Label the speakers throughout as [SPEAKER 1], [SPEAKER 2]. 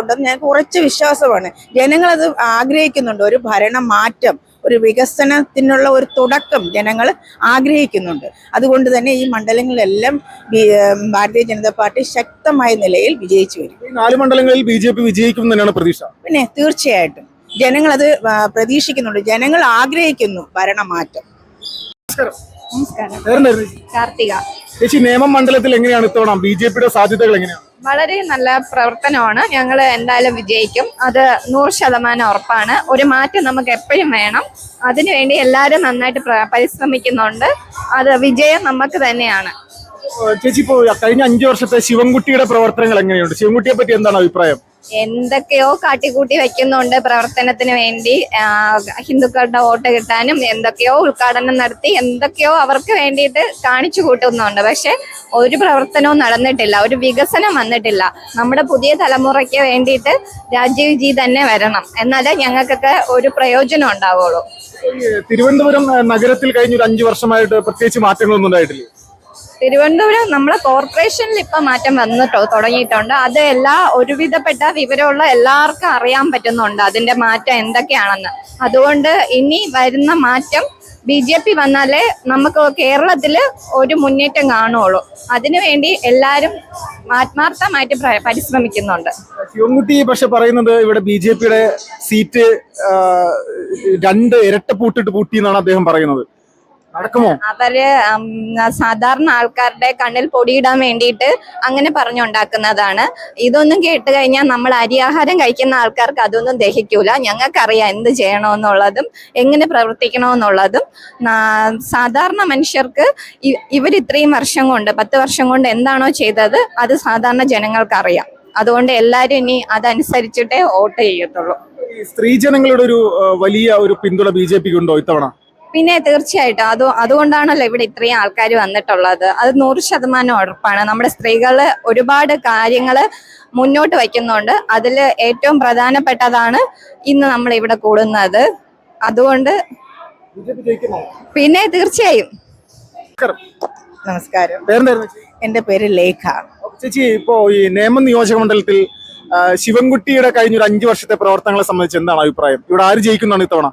[SPEAKER 1] ഉണ്ടെന്ന് ഞങ്ങൾക്ക് ഉറച്ച വിശ്വാസമാണ്. ജനങ്ങളത് ആഗ്രഹിക്കുന്നുണ്ട്. ഒരു ഭരണ മാറ്റം, ഒരു വികസനത്തിനുള്ള ഒരു തുടക്കം ജനങ്ങൾ ആഗ്രഹിക്കുന്നുണ്ട്. അതുകൊണ്ട് തന്നെ ഈ മണ്ഡലങ്ങളിലെല്ലാം ഭാരതീയ ജനതാ പാർട്ടി ശക്തമായ നിലയിൽ വിജയിച്ചു വരും.
[SPEAKER 2] ഈ 4 മണ്ഡലങ്ങളിൽ ബിജെപി വിജയിക്കും തന്നെയാണ് പ്രതീക്ഷ.
[SPEAKER 1] പിന്നെ തീർച്ചയായിട്ടും ജനങ്ങളത് പ്രതീക്ഷിക്കുന്നുണ്ട്. ജനങ്ങൾ ആഗ്രഹിക്കുന്നു ഭരണമാറ്റം.
[SPEAKER 3] കാർത്തിക
[SPEAKER 2] ചേച്ചി, നേമം മണ്ഡലത്തിൽ എങ്ങനെയാണ് ഇത്തവണ ബിജെപിയുടെ സാധ്യതകൾ എങ്ങനെയാണ്?
[SPEAKER 3] വളരെ നല്ല പ്രവർത്തനമാണ്. ഞങ്ങൾ എന്തായാലും വിജയിക്കും, അത് 100% ഉറപ്പാണ്. ഒരു മാറ്റം നമുക്ക് എപ്പോഴും വേണം. അതിനുവേണ്ടി എല്ലാവരും നന്നായിട്ട് പരിശ്രമിക്കുന്നുണ്ട്. അത് വിജയം നമുക്ക് തന്നെയാണ്.
[SPEAKER 2] ചേച്ചി, ഇപ്പോ കഴിഞ്ഞ 5 വർഷത്തെ ശിവൻകുട്ടിയുടെ പ്രവർത്തനങ്ങൾ എങ്ങനെയുണ്ട്? ശിവൻകുട്ടിയെ പറ്റി എന്താണ് അഭിപ്രായം?
[SPEAKER 3] എന്തൊക്കെയോ കാട്ടിക്കൂട്ടി വെക്കുന്നുണ്ട് പ്രവർത്തനത്തിന് വേണ്ടി. ഹിന്ദുക്കളുടെ വോട്ട് കിട്ടാനും എന്തൊക്കെയോ ഉദ്ഘാടനം നടത്തി എന്തൊക്കെയോ അവർക്ക് വേണ്ടിയിട്ട് കാണിച്ചു കൂട്ടുന്നുണ്ട്. പക്ഷെ ഒരു പ്രവർത്തനവും നടന്നിട്ടില്ല, ഒരു വികസനം വന്നിട്ടില്ല. നമ്മുടെ പുതിയ തലമുറയ്ക്ക് വേണ്ടിയിട്ട് രാജീവ് തന്നെ വരണം, എന്നാലേ ഞങ്ങൾക്കൊക്കെ ഒരു പ്രയോജനം ഉണ്ടാവുള്ളൂ.
[SPEAKER 2] തിരുവനന്തപുരം നഗരത്തിൽ കഴിഞ്ഞ ഒരു 5 വർഷമായിട്ട് പ്രത്യേകിച്ച് മാറ്റങ്ങളൊന്നും ഉണ്ടായിട്ടില്ല.
[SPEAKER 3] തിരുവനന്തപുരം നമ്മളെ കോർപ്പറേഷനിൽ ഇപ്പൊ മാറ്റം തുടങ്ങിയിട്ടുണ്ട്. അത് ഒരുവിധപ്പെട്ട വിവരമുള്ള എല്ലാവർക്കും അറിയാൻ പറ്റുന്നുണ്ട് അതിന്റെ മാറ്റം എന്തൊക്കെയാണെന്ന്. അതുകൊണ്ട് ഇനി വരുന്ന മാറ്റം ബിജെപി വന്നാലേ നമുക്ക് കേരളത്തില് ഒരു മുന്നേറ്റം കാണുള്ളൂ. അതിനുവേണ്ടി എല്ലാരും ആത്മാർത്ഥമായിട്ട് പരിശ്രമിക്കുന്നുണ്ട്.
[SPEAKER 2] ശിവൻകുട്ടി പക്ഷെ പറയുന്നത് ഇവിടെ ബിജെപിയുടെ സീറ്റ് 2 ഇരട്ട പൂട്ടി എന്നാണ് അദ്ദേഹം പറയുന്നത്. നടക്കുമോ?
[SPEAKER 3] അവര് സാധാരണ ആൾക്കാരുടെ കണ്ണിൽ പൊടിയിടാൻ വേണ്ടിയിട്ട് അങ്ങനെ പറഞ്ഞുണ്ടാക്കുന്നതാണ്. ഇതൊന്നും കേട്ട് കഴിഞ്ഞാൽ നമ്മൾ അരിയാഹാരം കഴിക്കുന്ന ആൾക്കാർക്ക് അതൊന്നും ദഹിക്കൂല. ഞങ്ങൾക്കറിയാം എന്ത് ചെയ്യണമെന്നുള്ളതും എങ്ങനെ പ്രവർത്തിക്കണമെന്നുള്ളതും. സാധാരണ മനുഷ്യർക്ക് ഇവർ ഇത്രയും വർഷം കൊണ്ട് 10 വർഷം കൊണ്ട് എന്താണോ ചെയ്തത് അത് സാധാരണ ജനങ്ങൾക്കറിയാം. അതുകൊണ്ട് എല്ലാവരും ഇനി അതനുസരിച്ചിട്ടേ വോട്ട് ചെയ്യത്തുള്ളൂ.
[SPEAKER 2] സ്ത്രീജനങ്ങളുടെ ഒരു വലിയ ഒരു പിന്തുണ ബിജെപിക്ക് ഉണ്ടോ ഇത്തവണ?
[SPEAKER 3] പിന്നെ തീർച്ചയായിട്ടും അതുകൊണ്ടാണല്ലോ ഇവിടെ ഇത്രയും ആൾക്കാർ വന്നിട്ടുള്ളത്. അത് 100% ഉറപ്പാണ്. നമ്മുടെ സ്ത്രീകള് ഒരുപാട് കാര്യങ്ങള് മുന്നോട്ട് വയ്ക്കുന്നുണ്ട്. അതിൽ ഏറ്റവും പ്രധാനപ്പെട്ടതാണ് ഇന്ന് നമ്മൾ ഇവിടെ കൂടുന്നത്. അതുകൊണ്ട് പിന്നെ തീർച്ചയായും.
[SPEAKER 1] നമസ്കാരം, എന്റെ പേര് ലേഖ.
[SPEAKER 2] ചേച്ചി, ഇപ്പോ ഈ നേമം നിയോജക മണ്ഡലത്തിൽ ശിവൻകുട്ടിയുടെ കഴിഞ്ഞ ഒരു 5 വർഷത്തെ പ്രവർത്തനങ്ങളെ സംബന്ധിച്ച് എന്താണ് അഭിപ്രായം? ഇവിടെ ആര് ജയിക്കുന്നതാണ് ഇത്തവണ?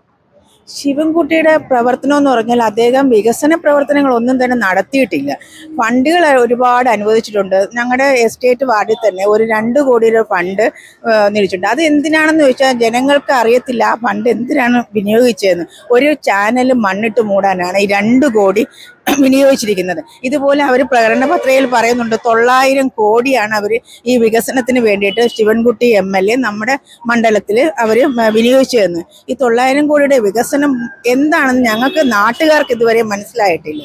[SPEAKER 1] ശിവൻകുട്ടിയുടെ പ്രവർത്തനം എന്ന് പറഞ്ഞാൽ അദ്ദേഹം വികസന പ്രവർത്തനങ്ങൾ ഒന്നും തന്നെ നടത്തിയിട്ടില്ല. ഫണ്ടുകൾ ഒരുപാട് അനുവദിച്ചിട്ടുണ്ട്. ഞങ്ങളുടെ എസ്റ്റേറ്റ് വാർഡിൽ തന്നെ ഒരു 2 കോടിയുടെ ഫണ്ട് നിശ്ചയിച്ചിട്ടുണ്ട്. അത് എന്തിനാണെന്ന് ചോദിച്ചാൽ ജനങ്ങൾക്ക് അറിയത്തില്ല ആ ഫണ്ട് എന്തിനാണ് വിനിയോഗിച്ചതെന്ന്. ഒരു ചാനൽ മണ്ണിട്ട് മൂടാനാണ് ഈ 2 കോടി വിനിയോഗിച്ചിരിക്കുന്നത്. ഇതുപോലെ അവർ പ്രകടന പത്രികയിൽ പറയുന്നുണ്ട് 900 കോടിയാണ് അവർ ഈ വികസനത്തിന് വേണ്ടിയിട്ട് ശിവൻകുട്ടി MLA നമ്മുടെ മണ്ഡലത്തിൽ അവർ വിനിയോഗിച്ചതെന്ന്. ഈ 900 കോടിയുടെ വികസനം എന്താണെന്ന് ഞങ്ങൾക്ക് നാട്ടുകാർക്ക് ഇതുവരെ മനസ്സിലായിട്ടില്ല.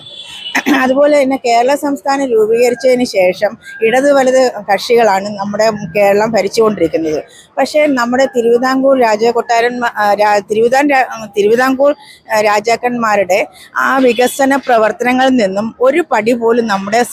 [SPEAKER 1] അതുപോലെ തന്നെ കേരള സംസ്ഥാനം രൂപീകരിച്ചതിന് ശേഷം ഇടത് വലത് കക്ഷികളാണ് നമ്മുടെ കേരളം ഭരിച്ചുകൊണ്ടിരിക്കുന്നത്. പക്ഷേ നമ്മുടെ തിരുവിതാംകൂർ തിരുവിതാംകൂർ രാജാക്കന്മാരുടെ ആ വികസന പ്രവർത്തനങ്ങളിൽ നിന്നും ഒരു പടി പോലും നമ്മുടെ